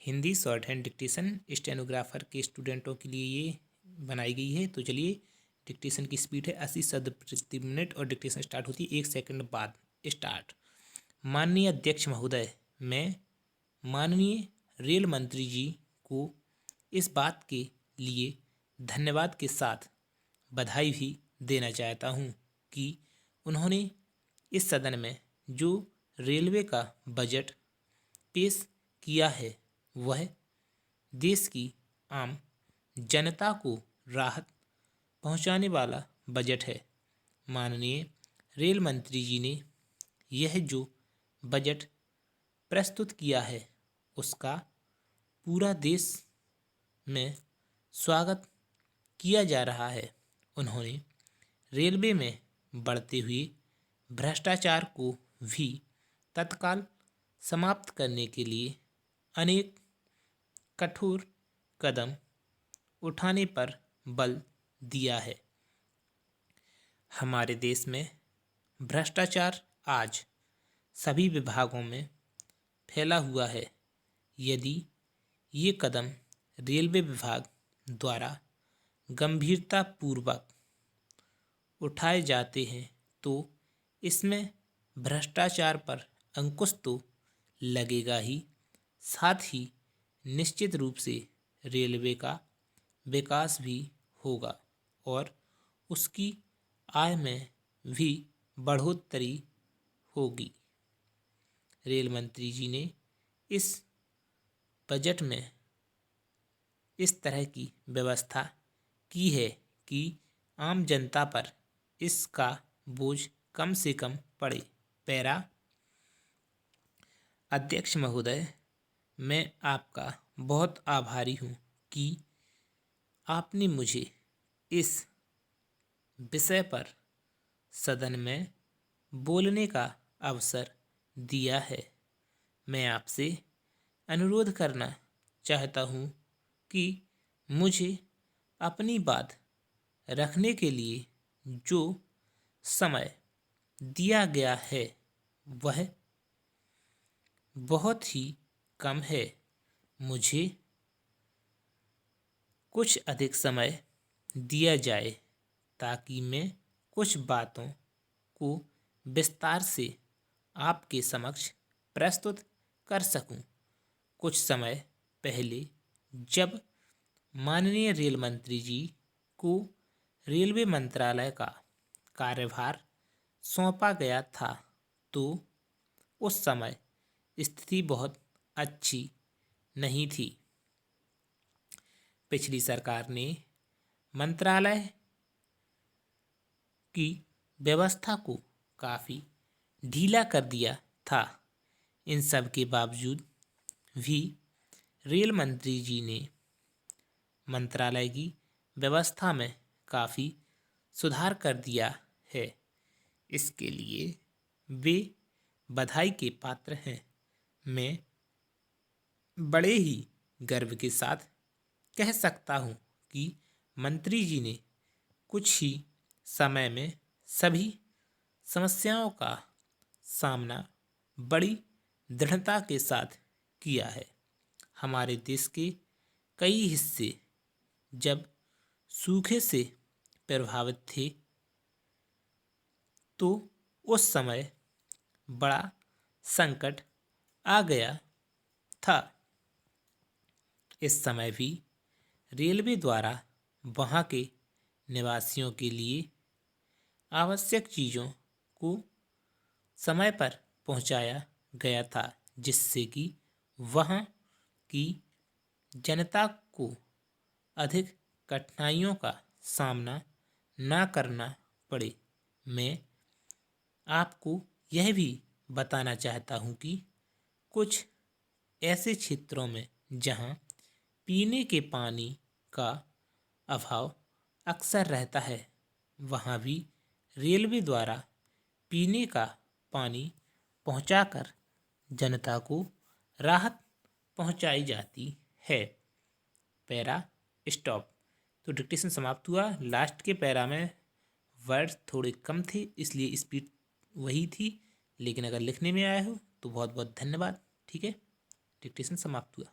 Hindi short hand dictation stenographer के स्टूडेंटों के लिए ये बनाई गई है। तो चलिए, डिक्टेशन की स्पीड है 80 शब्द प्रति मिनट और डिक्टेशन स्टार्ट होती है 1 सेकंड बाद। स्टार्ट। माननीय अध्यक्ष महोदय, मैं माननीय रेल मंत्री जी को इस बात के लिए धन्यवाद के साथ बधाई भी देना चाहता हूँ कि उन्होंने इस सदन में जो रेलवे का बजट पेश किया है वह देश की आम जनता को राहत पहुंचाने वाला बजट है। माननीय रेल मंत्री जी ने यह जो बजट प्रस्तुत किया है उसका पूरा देश में स्वागत किया जा रहा है। उन्होंने रेलवे में बढ़ते हुए भ्रष्टाचार को भी तत्काल समाप्त करने के लिए अनेक कठोर कदम उठाने पर बल दिया है। हमारे देश में भ्रष्टाचार आज सभी विभागों में फैला हुआ है। यदि ये कदम रेलवे विभाग द्वारा गंभीरतापूर्वक उठाए जाते हैं तो इसमें भ्रष्टाचार पर अंकुश तो लगेगा ही, साथ ही निश्चित रूप से रेलवे का विकास भी होगा और उसकी आय में भी बढ़ोतरी होगी। रेल मंत्री जी ने इस बजट में इस तरह की व्यवस्था की है कि आम जनता पर इसका बोझ कम से कम पड़े। पैरा। अध्यक्ष महोदय, मैं आपका बहुत आभारी हूँ कि आपने मुझे इस विषय पर सदन में बोलने का अवसर दिया है। मैं आपसे अनुरोध करना चाहता हूँ कि मुझे अपनी बात रखने के लिए जो समय दिया गया है वह बहुत ही कम है। मुझे कुछ अधिक समय दिया जाए ताकि मैं कुछ बातों को विस्तार से आपके समक्ष प्रस्तुत कर सकूं। कुछ समय पहले जब माननीय रेल मंत्री जी को रेलवे मंत्रालय का कार्यभार सौंपा गया था तो उस समय स्थिति बहुत अच्छी नहीं थी। पिछली सरकार ने मंत्रालय की व्यवस्था को काफ़ी ढीला कर दिया था। इन सब के बावजूद भी रेल मंत्री जी ने मंत्रालय की व्यवस्था में काफ़ी सुधार कर दिया है। इसके लिए वे बधाई के पात्र हैं। मैं बड़े ही गर्व के साथ कह सकता हूँ कि मंत्री जी ने कुछ ही समय में सभी समस्याओं का सामना बड़ी दृढ़ता के साथ किया है। हमारे देश के कई हिस्से जब सूखे से प्रभावित थे तो उस समय बड़ा संकट आ गया था। इस समय भी रेलवे द्वारा वहाँ के निवासियों के लिए आवश्यक चीज़ों को समय पर पहुँचाया गया था जिससे कि वहाँ की जनता को अधिक कठिनाइयों का सामना ना करना पड़े। मैं आपको यह भी बताना चाहता हूँ कि कुछ ऐसे क्षेत्रों में जहाँ पीने के पानी का अभाव अक्सर रहता है वहाँ भी रेलवे द्वारा पीने का पानी पहुँचाकर जनता को राहत पहुँचाई जाती है। Para stop. तो डिक्टेशन समाप्त हुआ। लास्ट के पैरा में वर्ड्स थोड़े कम थे इसलिए स्पीड वही थी, लेकिन अगर लिखने में आया हो तो बहुत बहुत धन्यवाद। ठीक है, डिक्टेशन समाप्त हुआ।